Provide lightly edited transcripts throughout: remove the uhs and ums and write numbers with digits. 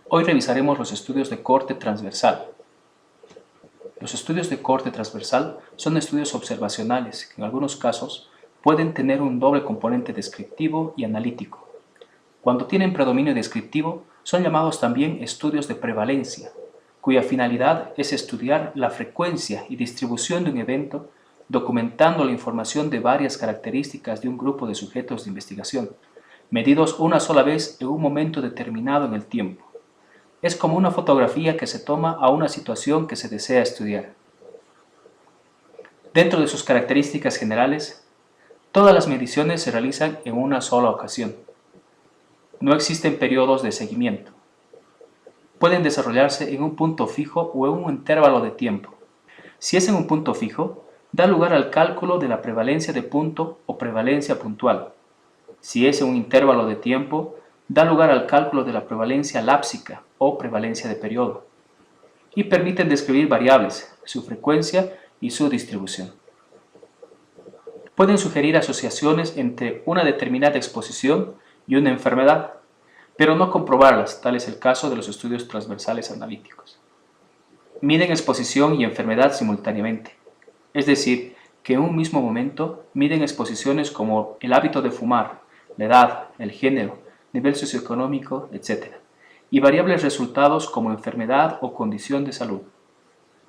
Hoy revisaremos los estudios de corte transversal. Los estudios de corte transversal son estudios observacionales que en algunos casos pueden tener un doble componente descriptivo y analítico. Cuando tienen predominio descriptivo, son llamados también estudios de prevalencia, cuya finalidad es estudiar la frecuencia y distribución de un evento, documentando la información de varias características de un grupo de sujetos de investigación, medidos una sola vez en un momento determinado en el tiempo. Es como una fotografía que se toma a una situación que se desea estudiar. Dentro de sus características generales, todas las mediciones se realizan en una sola ocasión. No existen periodos de seguimiento. Pueden desarrollarse en un punto fijo o en un intervalo de tiempo. Si es en un punto fijo, da lugar al cálculo de la prevalencia de punto o prevalencia puntual. Si es en un intervalo de tiempo, da lugar al cálculo de la prevalencia lápsica o prevalencia de periodo, y permiten describir variables, su frecuencia y su distribución. Pueden sugerir asociaciones entre una determinada exposición y una enfermedad, pero no comprobarlas, tal es el caso de los estudios transversales analíticos. Miden exposición y enfermedad simultáneamente, es decir, que en un mismo momento miden exposiciones como el hábito de fumar, la edad, el género, nivel socioeconómico, etc., y variables resultados como enfermedad o condición de salud.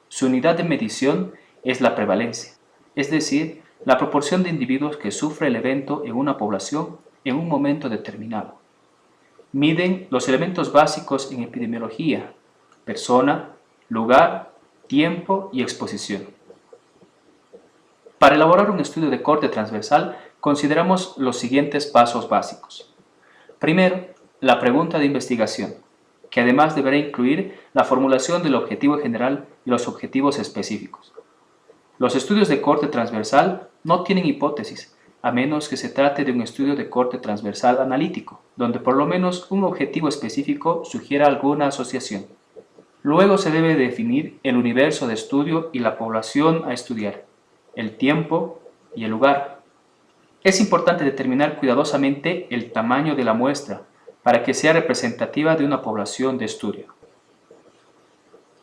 Su unidad de medición es la prevalencia, es decir, la proporción de individuos que sufre el evento en una población en un momento determinado. Miden los elementos básicos en epidemiología: persona, lugar, tiempo y exposición. Para elaborar un estudio de corte transversal, consideramos los siguientes pasos básicos. Primero, la pregunta de investigación, que además deberá incluir la formulación del objetivo general y los objetivos específicos. Los estudios de corte transversal no tienen hipótesis, a menos que se trate de un estudio de corte transversal analítico, donde por lo menos un objetivo específico sugiera alguna asociación. Luego se debe definir el universo de estudio y la población a estudiar, el tiempo y el lugar. Es importante determinar cuidadosamente el tamaño de la muestra para que sea representativa de una población de estudio.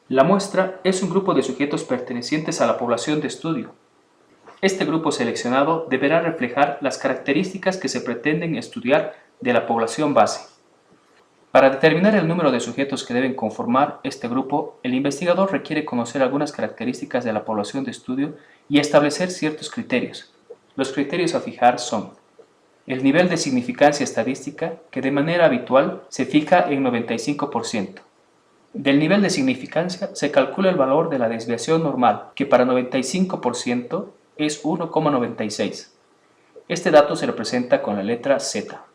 La muestra es un grupo de sujetos pertenecientes a la población de estudio. Este grupo seleccionado deberá reflejar las características que se pretenden estudiar de la población base. Para determinar el número de sujetos que deben conformar este grupo, el investigador requiere conocer algunas características de la población de estudio y establecer ciertos criterios. Los criterios a fijar son: el nivel de significancia estadística, que de manera habitual se fija en 95%. Del nivel de significancia se calcula el valor de la desviación normal, que para 95% es 1,96. Este dato se representa con la letra Z.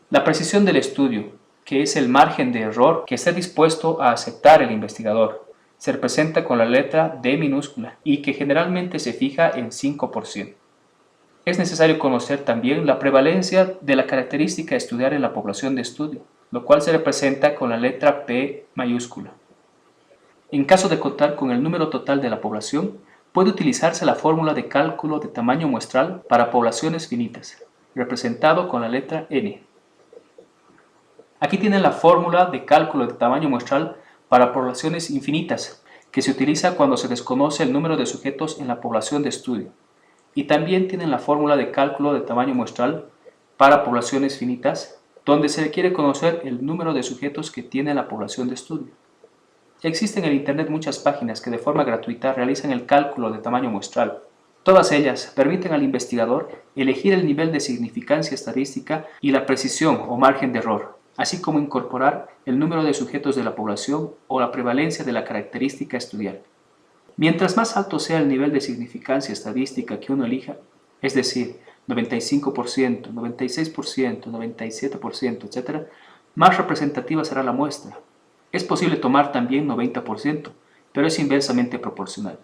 La precisión del estudio, que es el margen de error que esté dispuesto a aceptar el investigador, se representa con la letra D minúscula y que generalmente se fija en 5%. Es necesario conocer también la prevalencia de la característica a estudiar en la población de estudio, lo cual se representa con la letra P mayúscula. En caso de contar con el número total de la población, puede utilizarse la fórmula de cálculo de tamaño muestral para poblaciones finitas, representado con la letra N. Aquí tienen la fórmula de cálculo de tamaño muestral para poblaciones infinitas, que se utiliza cuando se desconoce el número de sujetos en la población de estudio. Y también tienen la fórmula de cálculo de tamaño muestral para poblaciones finitas, donde se requiere conocer el número de sujetos que tiene la población de estudio. Existen en Internet muchas páginas que de forma gratuita realizan el cálculo de tamaño muestral. Todas ellas permiten al investigador elegir el nivel de significancia estadística y la precisión o margen de error, así como incorporar el número de sujetos de la población o la prevalencia de la característica a estudiar. Mientras más alto sea el nivel de significancia estadística que uno elija, es decir, 95%, 96%, 97%, etc., más representativa será la muestra. Es posible tomar también 90%, pero es inversamente proporcional.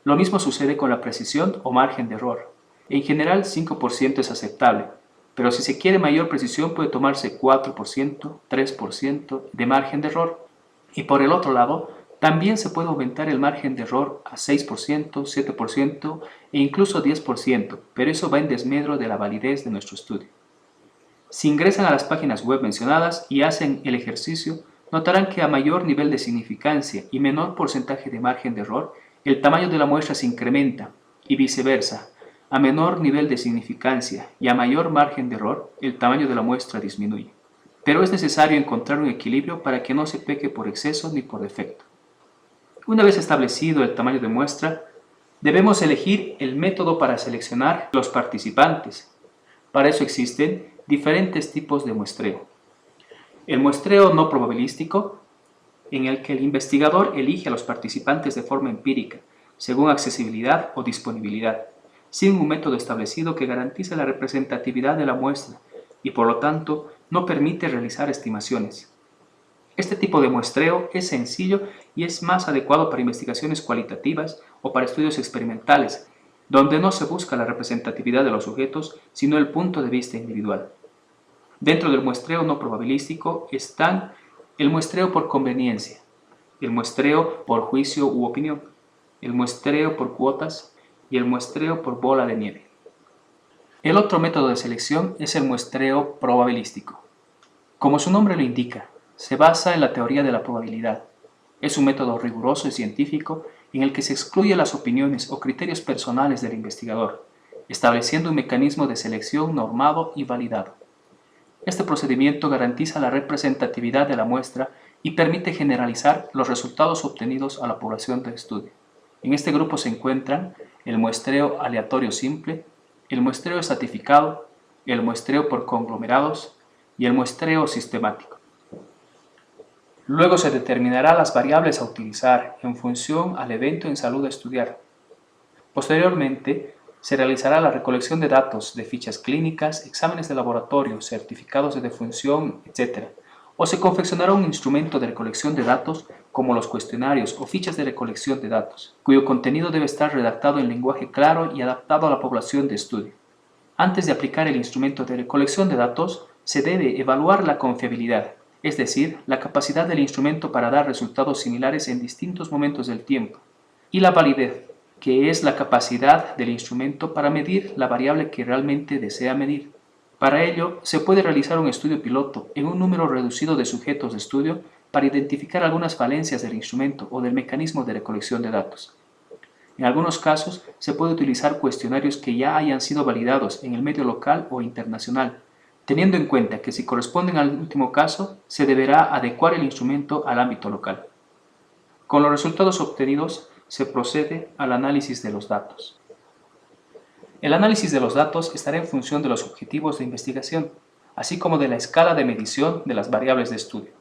Lo mismo sucede con la precisión o margen de error. En general, 5% es aceptable, pero si se quiere mayor precisión puede tomarse 4%, 3% de margen de error. Y por el otro lado, también se puede aumentar el margen de error a 6%, 7% e incluso 10%, pero eso va en desmedro de la validez de nuestro estudio. Si ingresan a las páginas web mencionadas y hacen el ejercicio, notarán que a mayor nivel de significancia y menor porcentaje de margen de error, el tamaño de la muestra se incrementa y viceversa. A menor nivel de significancia y a mayor margen de error, el tamaño de la muestra disminuye. Pero es necesario encontrar un equilibrio para que no se peque por exceso ni por defecto. Una vez establecido el tamaño de muestra, debemos elegir el método para seleccionar los participantes. Para eso existen diferentes tipos de muestreo. El muestreo no probabilístico, en el que el investigador elige a los participantes de forma empírica, según accesibilidad o disponibilidad, sin un método establecido que garantice la representatividad de la muestra y por lo tanto no permite realizar estimaciones. Este tipo de muestreo es sencillo y es más adecuado para investigaciones cualitativas o para estudios experimentales, donde no se busca la representatividad de los sujetos, sino el punto de vista individual. Dentro del muestreo no probabilístico están el muestreo por conveniencia, el muestreo por juicio u opinión, el muestreo por cuotas y el muestreo por bola de nieve. El otro método de selección es el muestreo probabilístico. Como su nombre lo indica, se basa en la teoría de la probabilidad. Es un método riguroso y científico en el que se excluyen las opiniones o criterios personales del investigador, estableciendo un mecanismo de selección normado y validado. Este procedimiento garantiza la representatividad de la muestra y permite generalizar los resultados obtenidos a la población de estudio. En este grupo se encuentran el muestreo aleatorio simple, el muestreo estratificado, el muestreo por conglomerados y el muestreo sistemático. Luego se determinará las variables a utilizar en función al evento en salud a estudiar. Posteriormente, se realizará la recolección de datos de fichas clínicas, exámenes de laboratorio, certificados de defunción, etc. O se confeccionará un instrumento de recolección de datos como los cuestionarios o fichas de recolección de datos, cuyo contenido debe estar redactado en lenguaje claro y adaptado a la población de estudio. Antes de aplicar el instrumento de recolección de datos, se debe evaluar la confiabilidad, es decir, la capacidad del instrumento para dar resultados similares en distintos momentos del tiempo, y la validez, que es la capacidad del instrumento para medir la variable que realmente desea medir. Para ello, se puede realizar un estudio piloto en un número reducido de sujetos de estudio para identificar algunas falencias del instrumento o del mecanismo de recolección de datos. En algunos casos, se puede utilizar cuestionarios que ya hayan sido validados en el medio local o internacional, teniendo en cuenta que si corresponden al último caso, se deberá adecuar el instrumento al ámbito local. Con los resultados obtenidos, se procede al análisis de los datos. El análisis de los datos estará en función de los objetivos de investigación, así como de la escala de medición de las variables de estudio.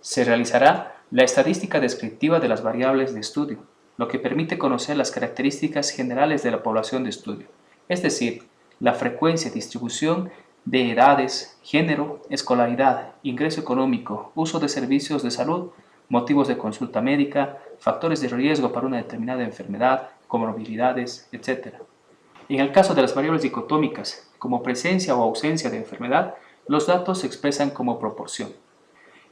Se realizará la estadística descriptiva de las variables de estudio, lo que permite conocer las características generales de la población de estudio, es decir, la frecuencia y distribución de edades, género, escolaridad, ingreso económico, uso de servicios de salud, motivos de consulta médica, factores de riesgo para una determinada enfermedad, comorbilidades, etc. En el caso de las variables dicotómicas, como presencia o ausencia de enfermedad, los datos se expresan como proporción.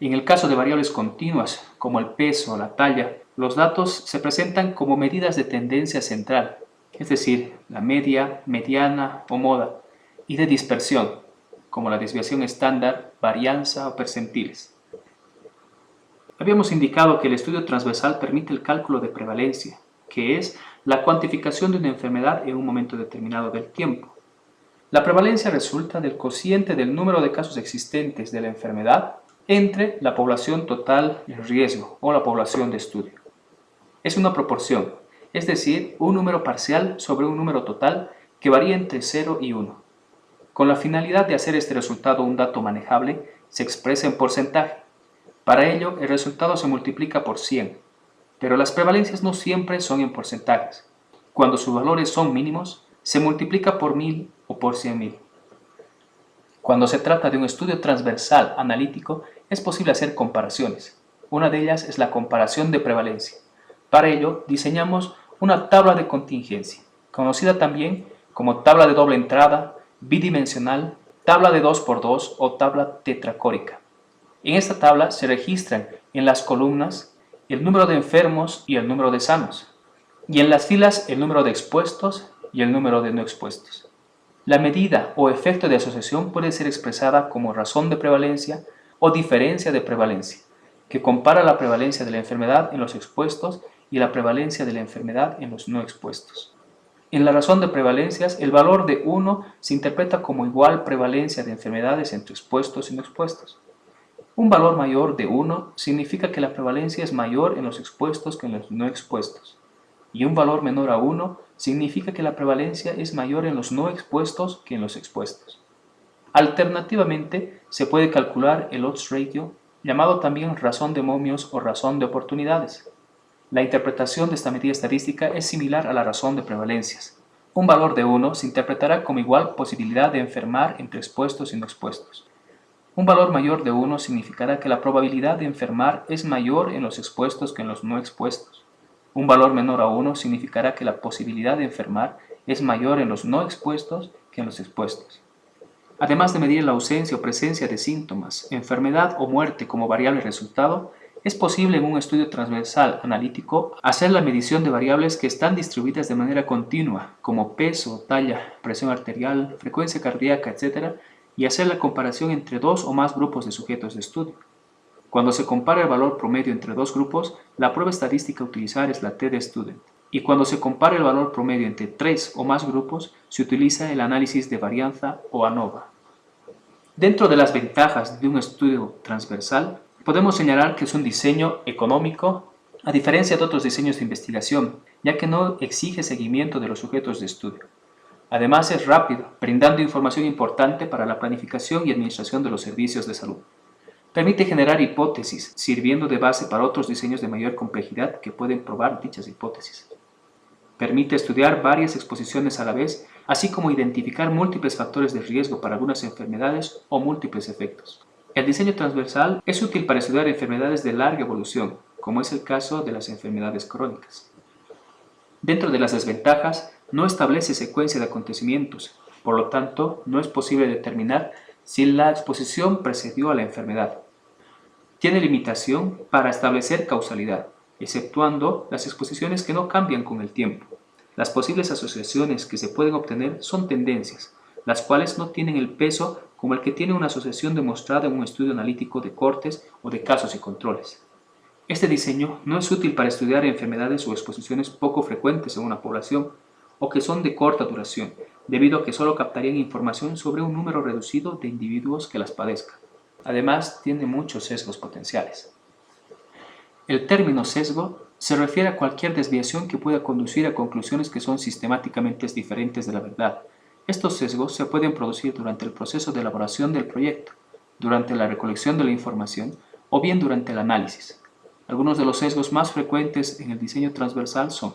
En el caso de variables continuas, como el peso o la talla, los datos se presentan como medidas de tendencia central, es decir, la media, mediana o moda, y de dispersión, como la desviación estándar, varianza o percentiles. Habíamos indicado que el estudio transversal permite el cálculo de prevalencia, que es la cuantificación de una enfermedad en un momento determinado del tiempo. La prevalencia resulta del cociente del número de casos existentes de la enfermedad entre la población total en riesgo o la población de estudio. Es una proporción, es decir, un número parcial sobre un número total que varía entre 0 y 1. Con la finalidad de hacer este resultado un dato manejable, se expresa en porcentaje. Para ello, el resultado se multiplica por 100, pero las prevalencias no siempre son en porcentajes. Cuando sus valores son mínimos, se multiplica por 1000 o por 100.000. Cuando se trata de un estudio transversal analítico, es posible hacer comparaciones. Una de ellas es la comparación de prevalencia. Para ello, diseñamos una tabla de contingencia, conocida también como tabla de doble entrada, bidimensional, tabla de 2×2 o tabla tetracórica. En esta tabla se registran en las columnas el número de enfermos y el número de sanos, y en las filas el número de expuestos y el número de no expuestos. La medida o efecto de asociación puede ser expresada como razón de prevalencia o diferencia de prevalencia, que compara la prevalencia de la enfermedad en los expuestos y la prevalencia de la enfermedad en los no expuestos. En la razón de prevalencias, el valor de 1 se interpreta como igual prevalencia de enfermedades entre expuestos y no expuestos. Un valor mayor de 1 significa que la prevalencia es mayor en los expuestos que en los no expuestos. Y un valor menor a 1 significa que la prevalencia es mayor en los no expuestos que en los expuestos. Alternativamente, se puede calcular el odds ratio, llamado también razón de momios o razón de oportunidades. La interpretación de esta medida estadística es similar a la razón de prevalencias. Un valor de 1 se interpretará como igual posibilidad de enfermar entre expuestos y no expuestos. Un valor mayor de 1 significará que la probabilidad de enfermar es mayor en los expuestos que en los no expuestos. Un valor menor a 1 significará que la posibilidad de enfermar es mayor en los no expuestos que en los expuestos. Además de medir la ausencia o presencia de síntomas, enfermedad o muerte como variable resultado, es posible en un estudio transversal analítico hacer la medición de variables que están distribuidas de manera continua, como peso, talla, presión arterial, frecuencia cardíaca, etc., y hacer la comparación entre dos o más grupos de sujetos de estudio. Cuando se compara el valor promedio entre dos grupos, la prueba estadística a utilizar es la t-de-student. Y cuando se compara el valor promedio entre 3 o más grupos, se utiliza el análisis de varianza o ANOVA. Dentro de las ventajas de un estudio transversal, podemos señalar que es un diseño económico, a diferencia de otros diseños de investigación, ya que no exige seguimiento de los sujetos de estudio. Además es rápido, brindando información importante para la planificación y administración de los servicios de salud. Permite generar hipótesis, sirviendo de base para otros diseños de mayor complejidad que pueden probar dichas hipótesis. Permite estudiar varias exposiciones a la vez, así como identificar múltiples factores de riesgo para algunas enfermedades o múltiples efectos. El diseño transversal es útil para estudiar enfermedades de larga evolución, como es el caso de las enfermedades crónicas. Dentro de las desventajas, no establece secuencia de acontecimientos, por lo tanto, no es posible determinar si la exposición precedió a la enfermedad. Tiene limitación para establecer causalidad, exceptuando las exposiciones que no cambian con el tiempo. Las posibles asociaciones que se pueden obtener son tendencias, las cuales no tienen el peso como el que tiene una asociación demostrada en un estudio analítico de cortes o de casos y controles. Este diseño no es útil para estudiar enfermedades o exposiciones poco frecuentes en una población o que son de corta duración, debido a que solo captarían información sobre un número reducido de individuos que las padezcan. Además, tiene muchos sesgos potenciales. El término sesgo se refiere a cualquier desviación que pueda conducir a conclusiones que son sistemáticamente diferentes de la verdad. Estos sesgos se pueden producir durante el proceso de elaboración del proyecto, durante la recolección de la información o bien durante el análisis. Algunos de los sesgos más frecuentes en el diseño transversal son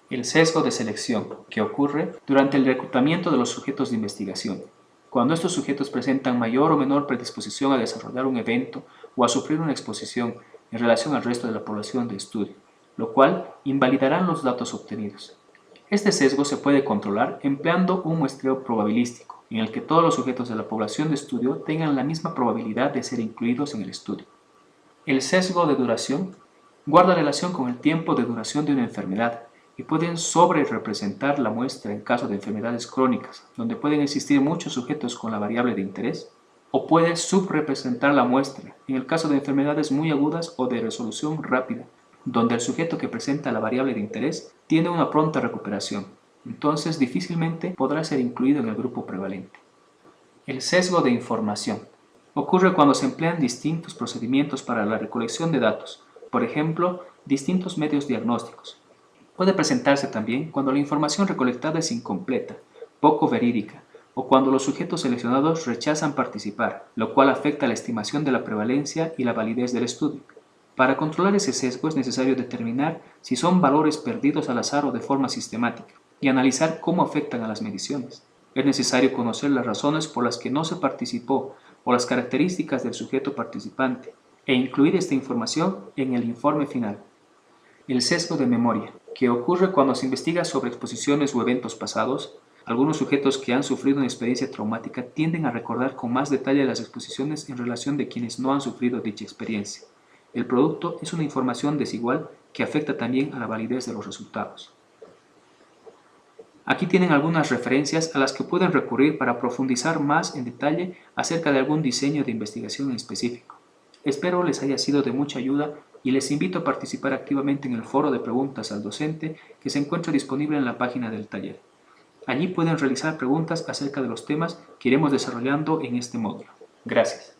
el sesgo de selección, que ocurre durante el reclutamiento de los sujetos de investigación, cuando estos sujetos presentan mayor o menor predisposición a desarrollar un evento o a sufrir una exposición en relación al resto de la población de estudio, lo cual invalidarán los datos obtenidos. Este sesgo se puede controlar empleando un muestreo probabilístico, en el que todos los sujetos de la población de estudio tengan la misma probabilidad de ser incluidos en el estudio. El sesgo de duración guarda relación con el tiempo de duración de una enfermedad y pueden sobre-representar la muestra en caso de enfermedades crónicas, donde pueden existir muchos sujetos con la variable de interés, o puede subrepresentar la muestra en el caso de enfermedades muy agudas o de resolución rápida, donde el sujeto que presenta la variable de interés tiene una pronta recuperación, entonces difícilmente podrá ser incluido en el grupo prevalente. El sesgo de información ocurre cuando se emplean distintos procedimientos para la recolección de datos, por ejemplo, distintos medios diagnósticos. Puede presentarse también cuando la información recolectada es incompleta, poco verídica, o cuando los sujetos seleccionados rechazan participar, lo cual afecta la estimación de la prevalencia y la validez del estudio. Para controlar ese sesgo es necesario determinar si son valores perdidos al azar o de forma sistemática, y analizar cómo afectan a las mediciones. Es necesario conocer las razones por las que no se participó o las características del sujeto participante, e incluir esta información en el informe final. El sesgo de memoria, que ocurre cuando se investiga sobre exposiciones o eventos pasados. Algunos sujetos que han sufrido una experiencia traumática tienden a recordar con más detalle las exposiciones en relación de quienes no han sufrido dicha experiencia. El producto es una información desigual que afecta también a la validez de los resultados. Aquí tienen algunas referencias a las que pueden recurrir para profundizar más en detalle acerca de algún diseño de investigación en específico. Espero les haya sido de mucha ayuda y les invito a participar activamente en el foro de preguntas al docente que se encuentra disponible en la página del taller. Allí pueden realizar preguntas acerca de los temas que iremos desarrollando en este módulo. Gracias.